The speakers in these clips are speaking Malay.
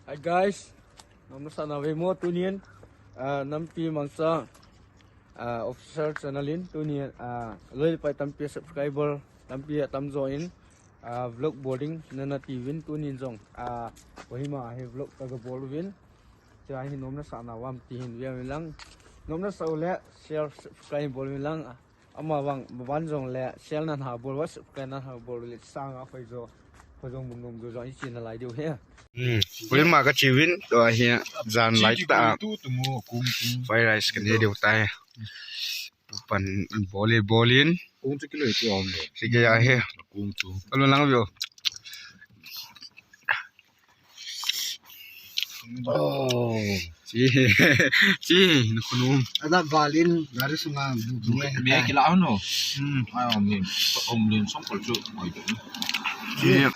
Hi guys, nama sana Vemo Tunian, nampi mangsa officer channelin Tunian, loyal pai tampi subscriber, tampi tam join, vlog boarding nana TVin Tunian jong, wahima he vlog taga bolwin, jadi nomna sana wam tihin dia bilang, nomna saule share subscribe bolwin lang, ama wang bawan jong le share nan ha bolwa subscribe nan ha bolwin sang apa itu, kau mung nom jong isi nalai dia he. Với mà cái chiều vin rồi hiện dàn lại ta phải là cái này đều tay phần bò liên thì cái ai hết còn lăng biểu chị nó không ada balin dari sungai biar kita anu om lin som kalau chị share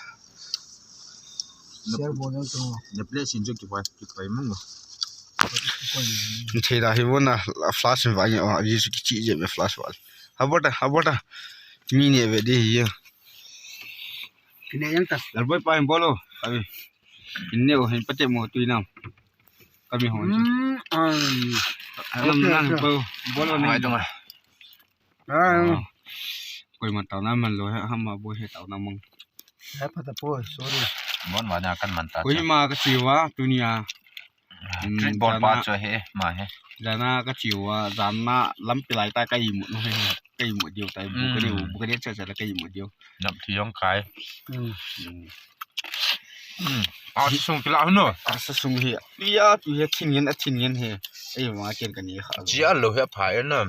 boleh tu nhập lên xin cho kịp phải mong thì là hiểu na flash vậy à vì cái chị gì về flash vậy habota mini về đi kena yang tak là với bài bolo kami ini oh ini pete mau tu inam kami hon nam bolo này dong koi mà tàu nam mình rồi ham mà bôi hay tàu nam mong apa tak pun sorry món mà akan mantap koi mà cái chiều á dunia bon pa cho he mà he jana cái chiều á jana lắm pilai ta cái gì một nó cái gì một điều tại bu cái điều chơi là cái gì một điều nhập thì ông cái chỉ xong cái lão nữa sao sung hi ya tu he khin yen he ai mà ken cái này khá chỉ ăn lẩu he phải nữa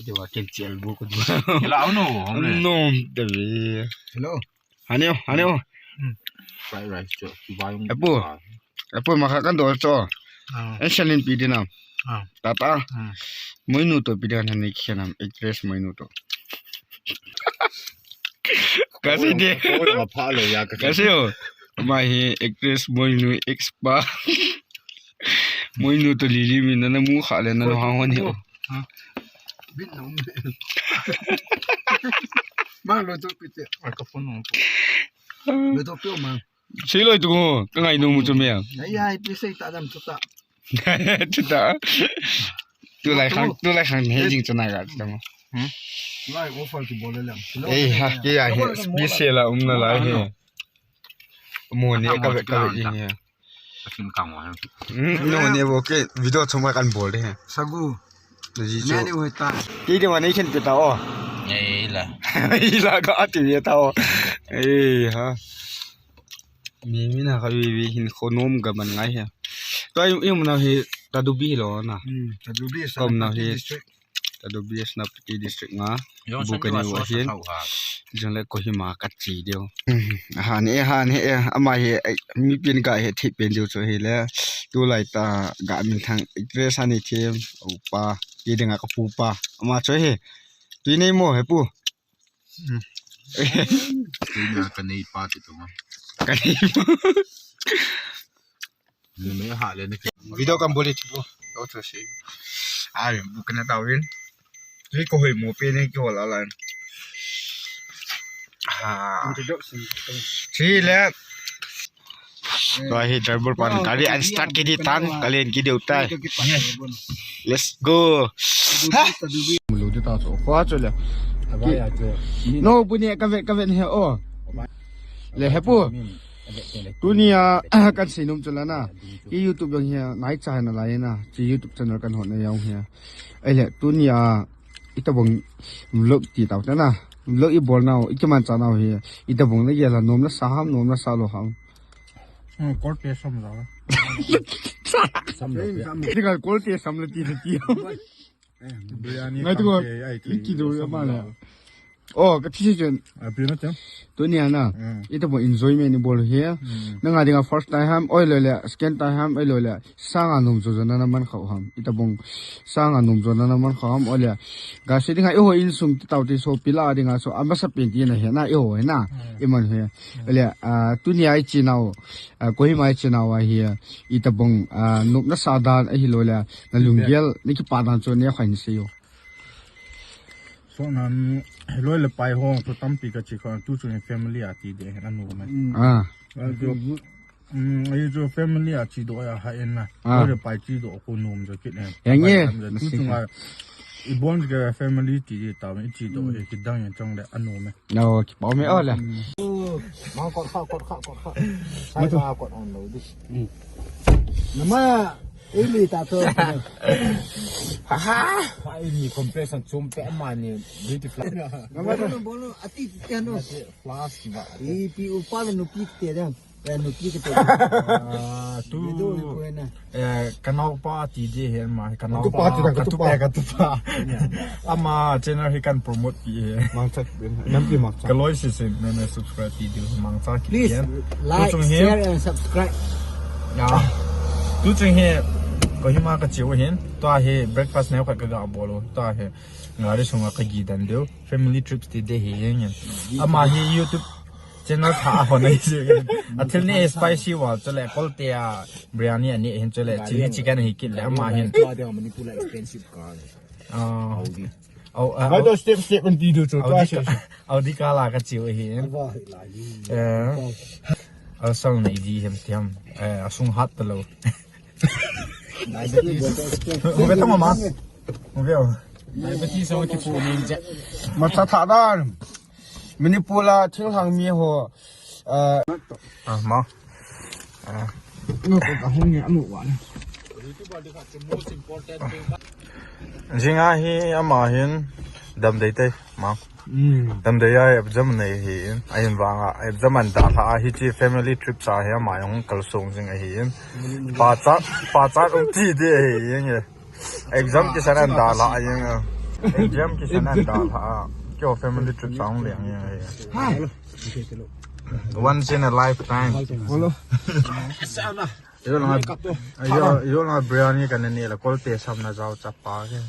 cái mà ken chiel bu ko cái lão nữa no de hello haneo phải rồi cho vài ông apo makakan do cho Excellent pidi nam tata moinu to pidan han ikhenam actress moinu to kasi de mà phá lẩu ya cái kasi o ma hi actress moinu expa moinu to lili min na mu kha le na ha hon hi bin nom mang lo tu pite microphone lo tu pio mang sei loi tu ka ngai nu mu chu me ai ai pise tak dam tu tak tu ta tu lai khang he jing chana ga dam lai go fal tu boleh lam eh ha ke ya he special la na la he mo ne ka ve ye phim còng mà no ne bo ke video chuma kan bol de sagu ji ni ni oi ta ki de ma ne chen pe ta o ấy là ila ka ati ye ta o eh ha mi na ka vi hin khonom ga man ngai he to im na he ta du bi lo na tadu bi kom na he ta du bi snap ti district nga bu ka ni wa hin jang le ko hi ma ka chi dio ha ne ama he mi pin ka he thi pen dio cho he le tu lai ta ga min thang address ani them upa ye de nga ka pu pa ama cho he tu nei mo he pu cái này pa thì tụi nó ka ni mấy hạ lên cái video kam bole chu to cho se ai bu kana ta win tu ko he mo pe ne ko la la introduction si le rồi hi driver pan kali an start ki di tan kalian ki deu tai let's go tadu bi lu de ta so khwa cho le apa ya tu no bu ne ka vet he o le he pu dunia kan sinum chala na ki youtube yang he ngai cha na la na chi youtube channel kan hon na yaw he ai le dunia itabong vlog ti taw na vlog I bol naw ikaman cha naw he itabong na yela nom na saham nom na salo ham court pe som ra tinggal kol te sam le ti biryani ngai tu ki do ya ma la oh ka thi chen api na cham dunia na itabong enjoyment ni bol he na nga dinga first time ham oil le second time ham oil le sanga nom zo na man khaw ham itabong sanga nom zo na man khaw ham oil ga se dinga ho in sum ti taw ti so pila dinga so ambasa pin ti na he na ho na iman he le dunia I chi naw koi mai chi naw hi itabong nup na sadan a hi lo le na lunggel ni ki padan cho ne khain se yo so nan loi le pai hong to tampi ka chi khan tu chu family ati de na no ma ไอ้ตัว family อ่ะจีโดอ่ะให้เอ็นนะเราจะไปจีโดคนนุ่มจะคิดเนี่ยทุกจังหวะอีบอนจะ family จีตามอีจีโดเฮคิดดังอย่างจังเลยอันนุ่มไหม เราบอกไม่อ้อเลย มากดข้าวใช้ข้าวกดอ่อนเลยดิน้ำมาอีลีตาตัวไอ้นี่คอมเพรสชั่นซูมแต่มาเนี่ยดีที่ฟลาน้ำมาตัวบอลอาทิตย์เดียวนู้ฟลาสกี่บาทอีพีอุปาลนุปีกเตี้ยดังนุปีกเตี้ยtu kanal party je he ma kanal party kan tu pa ama channel he kan promote pi he mang chat nam pi mak chat kaloi si sin me subscribe video mang chat please like share and subscribe ya tu chung he ko hi ma ka chiu hin to he breakfast ne ka ga bolo to he ngari sunga ka gi dan deu family trips ti de he yen ama he youtube channel tha ho nei se athil ni spicy wa chole koltia biryani ani hin chole chili chicken hi kit le ma hin to de mani pula expensive car au do step on video cho to au di kala ka chiu hi au sang nei di hem tiam asung hat to lo mo ve to ma mo ve diabetes so ki pu ni je ma tha tha daมินิปูลาทิ้งทางมีหัวมานู่นกับห้องนี้อันหนุ่มวันจริงอ่ะฮีอามาเห็นดำได้เต้มาดำได้ยังจำไม่เห็นไอ้ยังว่างอ่ะไอ้จำมันดาท่าฮีจี family trip สาเหตุมาอย่างกระทรวงจริงไอ้เห็นป้าจัดที่เดียเห็นไง exam ที่ฉันดาละไอ้ยัง exam ที่ฉันดาท่า叫 family trip 上2样，once in a lifetime。好了，有那 biryani กันนี่ละก็เตะซ้ำนะเจ้าจับปลาแค่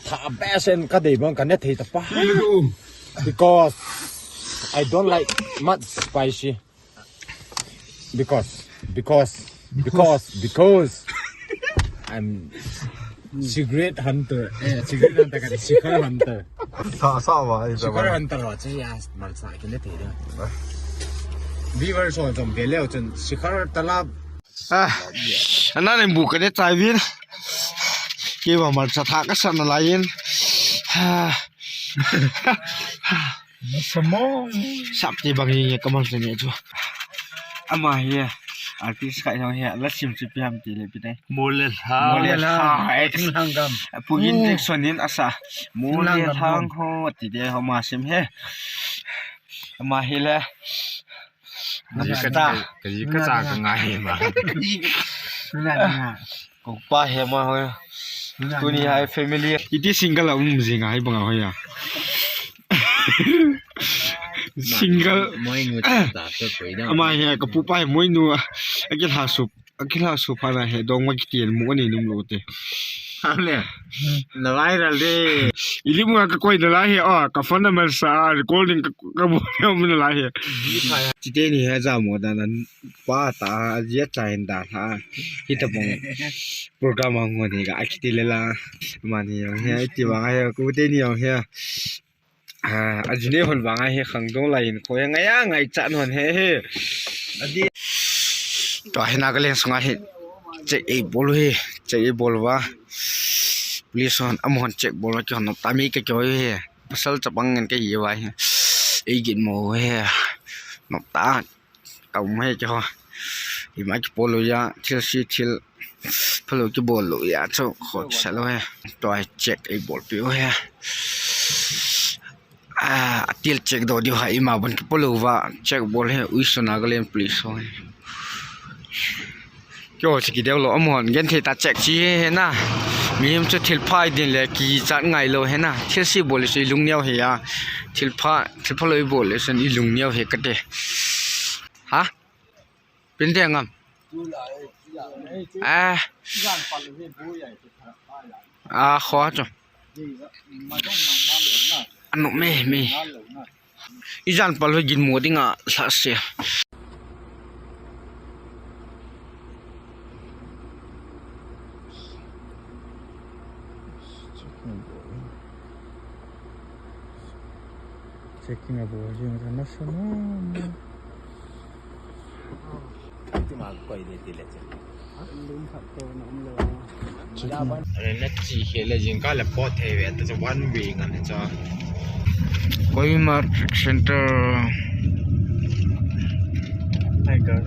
ถ้าแบเซนก็ได้บ้างกันเนี่ยเตะจับปลา because I don't like much spicy because I'm secret hunter secret hunter กัน secret hunter 啥玩意 secret hunter ว่าจะยามันสายกันได้ทีเดียว viewer 说怎么别了真 secret ตลาดอันนั้นบุกกันได้ใจวินกี่ว่ามันสถานก็สั่นอะไรยินสมองสับที่บางอย่างก็มันจะเนี่ยจ้ะอามาเฮียartist kayak yang ya lah sim cipiam tile pidai molel ha ekeng hanggam pugin sonin asa molel hang ho tide ho masim he ma hile kaji kata ka ngai ma ko pa he ma ho tu ni hai family iti single jinga hai banga ho ya single ama he ka pu pai moi nu akil ha su pa na he dong ma ki tien mo ni num lo te le na lai ra le ili mu ka koi na lai he ka phone number sa recording ka mo mo na lai he ti te ni he za mo da nan pa ta je chai da tha hi ta bong program ngo ni ga akiti le la ma ni he ti wa he ku te ni he ajine hon wanga he khangdong lain ko ya ngai chan hon he adi to hina ga len sunga he che e bol he che e bol wa please on amon check bol ki hon tami ke kyo he pasal chapang ngan ke yi wa he e git mo he no ta kaum he cho i ma ki polo ya til polo ki bol lo ya cho kho salo he to check e bol pi he til check do di ha ima ban polowa check bol he uisona galen please ho kyo chi deu lo amon gen the ta check chi he na mim chu thil phai din le ki chat ngai lo he na thil si bol si lung niao he ya thil pha loi bol le san i lung niao he ka de ha pin de ngam kho cho anu me izan palo gin modinga sa se checking abo jing na sana mà quay để tỷ lệ nó chỉ hiện là những cái là bỏ thế về tôi cho one week anh cho Kohima Center này cái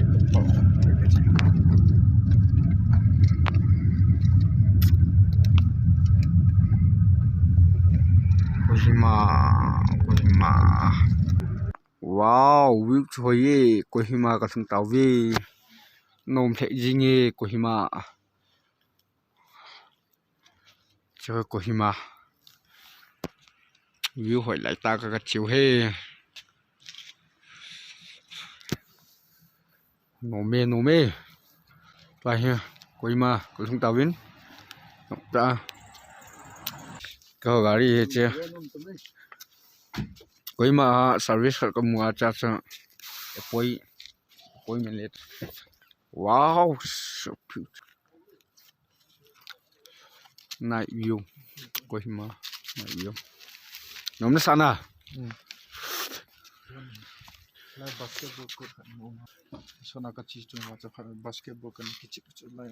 Kohima wow view thôi Kohima cái thằng tàu vi nôm thế gì nghe Kohima chơi Kohima view hỏi lại ta cái chiều he nôm mê vậy ha Kohima cái thằng tàu viên ta cái gari chứ Kohima service cái mua cha cha poi mình lên wow so beautiful night view Kohima night view nôm nó sana là basketball court sona ka chi chung wa cha basketball kan kichi chu lai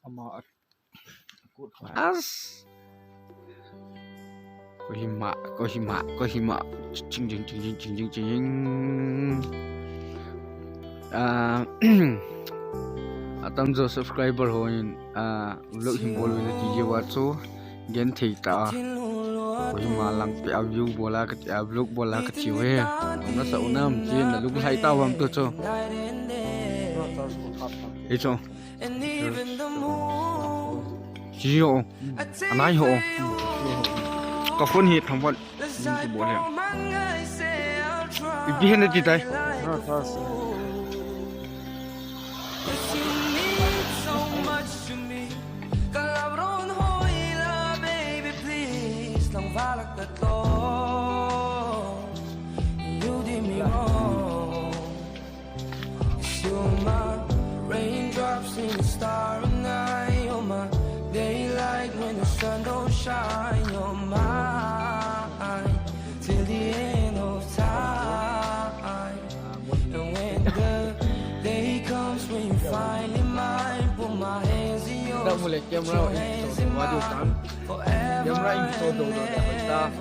ama court as Kohima ching atam jo subscriber hoin vlog him bol win ti je wa chu gen thei ta Kohima lang pe view bola ka vlog bola ka chiu he na sa unam chin na lung hai ta wam to cho e cho chi yo anai ho có phun hít thằng bọn cái bộ này bị hết gì đây shine your mind till the end of time. And when the day comes when you finally mine, put my hands in yours, Đâu một lệ kem rau in số hóa điều tám kem rau in số đồ đồ để ta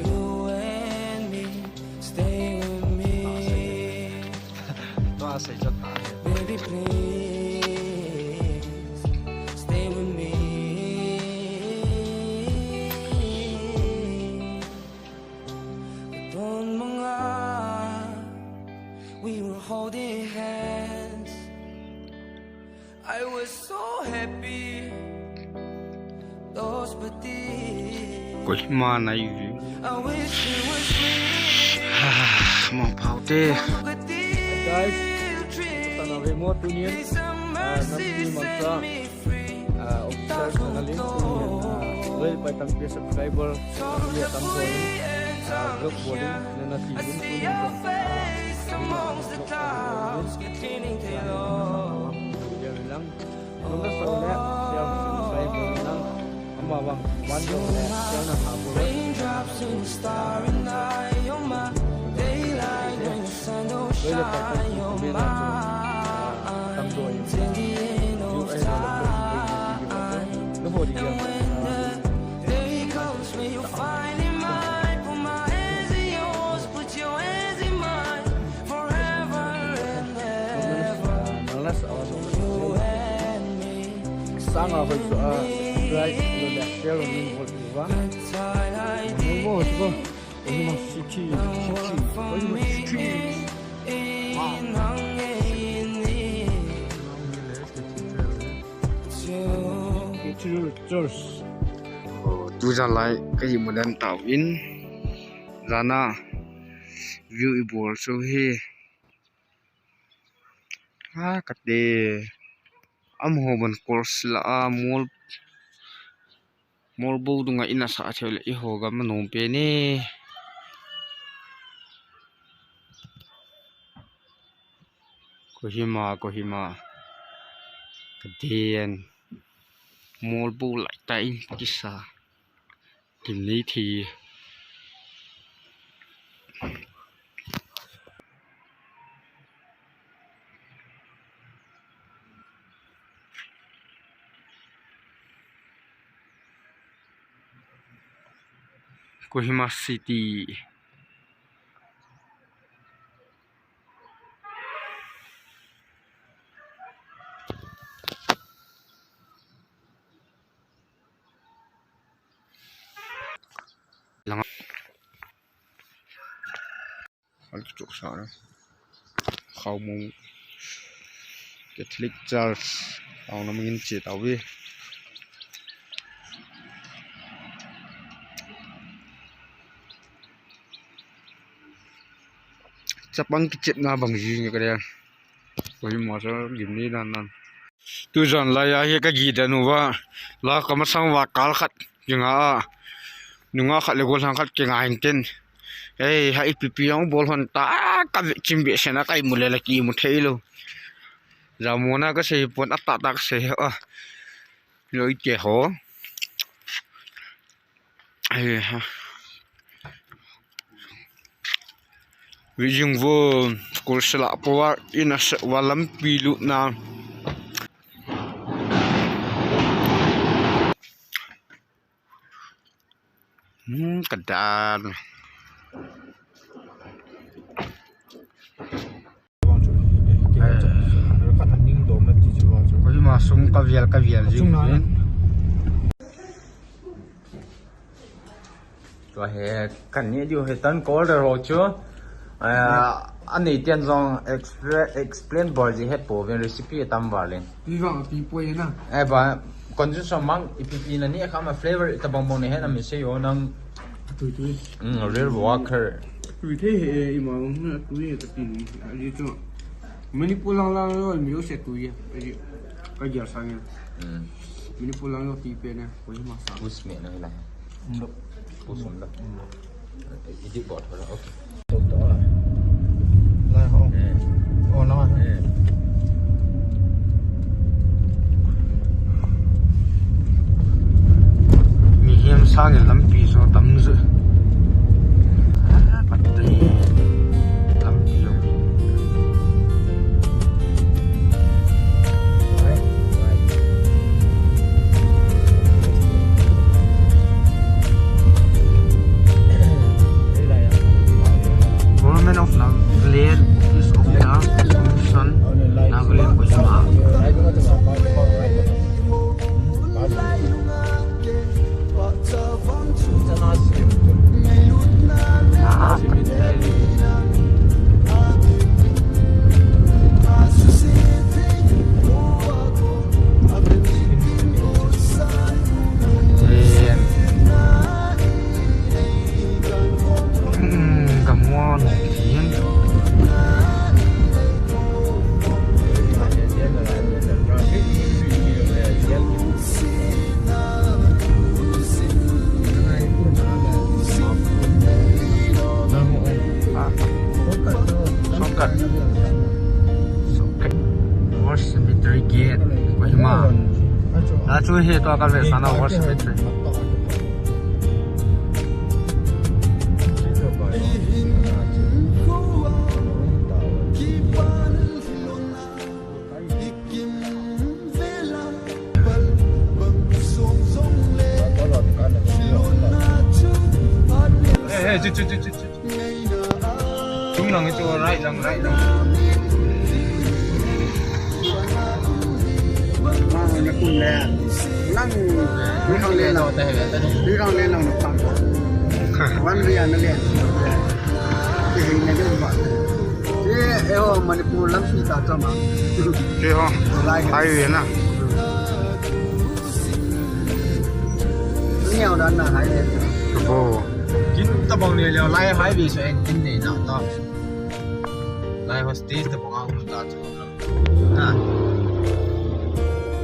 you and me, stay with me, nó sẽ cho ta baby please, stay with me. We were holding hands. I was so happy. Those were days. Kohima này I wish it was real. mong pháo tê guys ta nói về mua tu nhiên năm khi mà ta officer sanalin tu nhiên với bài tăng kia subscriber tăng kia tăng rồi group bowling nên là thì cũng tu nhiên Amongst the clouds, getting tailor. giờ lang nó rất sâu nè giờ subscriber lang mà bằng quan trọng nè giờ là thảo bồi Raindrops in the starry night, you're my daylight when the sun don't shine, you're mine till the end of time. nó hồi đi giờ And when the day comes when you finally mine, put my hands in yours, put your hands in mine, forever and ever. nó là sao You and me, sang ở hồi right rồi đẹp treo mình một thứ vá twilight nó mua chứ không nhưng mà city với một city Church tu ra lại cái gì mà đang tạo in ra na view ibol so he cái đề am ho ban course la mol bo dunga ina sa thele I ho ga manom pe ni Kohima cái đèn mol bo lại tay kisa tìm lý thì Kohima City lang hal chu sa na khawmu Catholic Church aw na mangin chi tawi chapang kichip na bang ji ni ka ya Kohima sa gimni nan tu jan la ya he ka gi da nu wa la ka ma sang wa kal khat jinga nunga khat le gol sang khat ke nga ten ei ha ipp yang bol hon ta ka chimbe sena kai mule la ki mu theilo jamona ka sei pon atta tak se a loi ke ho ai ha wijing vo kul sela powa ina walam pilu na kadan Kohima masung kavial ji to he kan ni ju he tan ko de ro chu ani tian zong explain bor ji he po ven recipe tam wa len Viva people na e ba konju so mang ipp na ni ka ma flavor ta bong bong ne he na mi se yo nang tu real walker tu the he imang na tu ye ta tin ali chu mani pulang lang lo mi yo se tu ye ali ka jar sang ya mani pulang lo ti pe na Kohima sa bus me na la bus on la idi bot ho okay Lai ho. Oh no. mi hiam sang el lam pi so tam zu patri lam pi lo Government of Nagaland Office of the Commission Nagaland Kohima War Cemetery Gate Kohima la chu he to ka ve sana War Cemetery chúng là cái chỗ right rằng na kun le nang ni khang le lo ta hệ ta ni khang le lo na pang wan ria na le ti hin na le ba e ho Manipur lam pi ta cha ma ke ho ai ye na nghèo đó là hai ye bo kín ta bong này là lai hai vị sẽ kín này nào to lai hostage ta bong ang ta cho à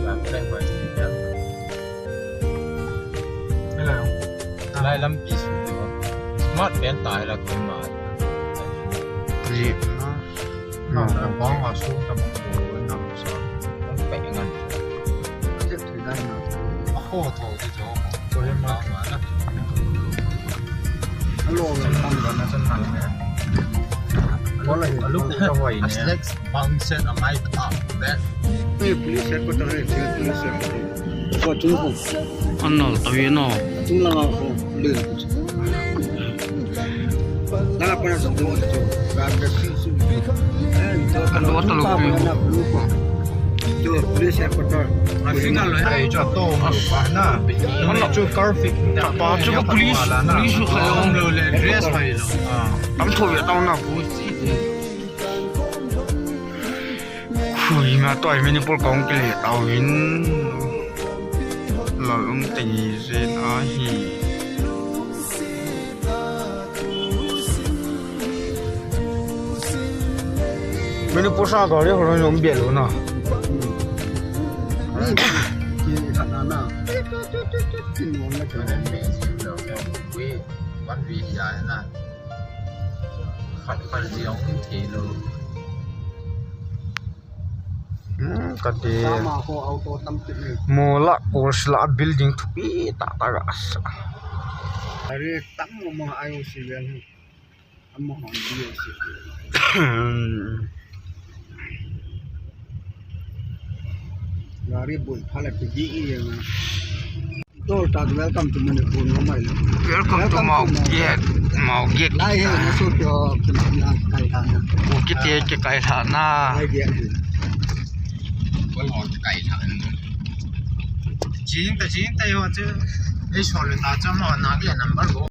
làm cái này phải cái nào lai lắm pi smart pen tài là cái mà gì nó là bong vào xuống ta bong của nó sao nó phải ngăn chết thì đây mà khô thầu thì chỗ tôi mà nó alo người tăng đó là chân thành nè có là lúc nó quay nè Alex bounce on my top that police sẽ có tới police sẽ có chúng không anh nó tao nó chúng là không lừa para sa do to ga ga si su Ano ba talog ko yun? to police headquarter Final lo hai cho to pa na. Ano cho car fix. Pa chu ko police ko kayo lo le dress pa lo. tam tho ya tao na ku khui ma toi meni pol kong ke le tao win la ti zen a hi meni po sa ga le ho ro yom bie lo na ki thana na tin mon na ka Bắt vì dài là phải giống thì lo. ka te ma ko auto tam ti ni mola course la building thu pi ta ta ga sa are tam mo ayo si vel amma hon dia si gari boy phala ti gi yang to ta welcome to Manipur no mai welcome to mau get lai he na so to na kai ta na ku ki te ke kai tha na ai dia Vẫn còn cày thẳng. Chín ta yo chứ. Ấy số lượng ta cho mà nó cái number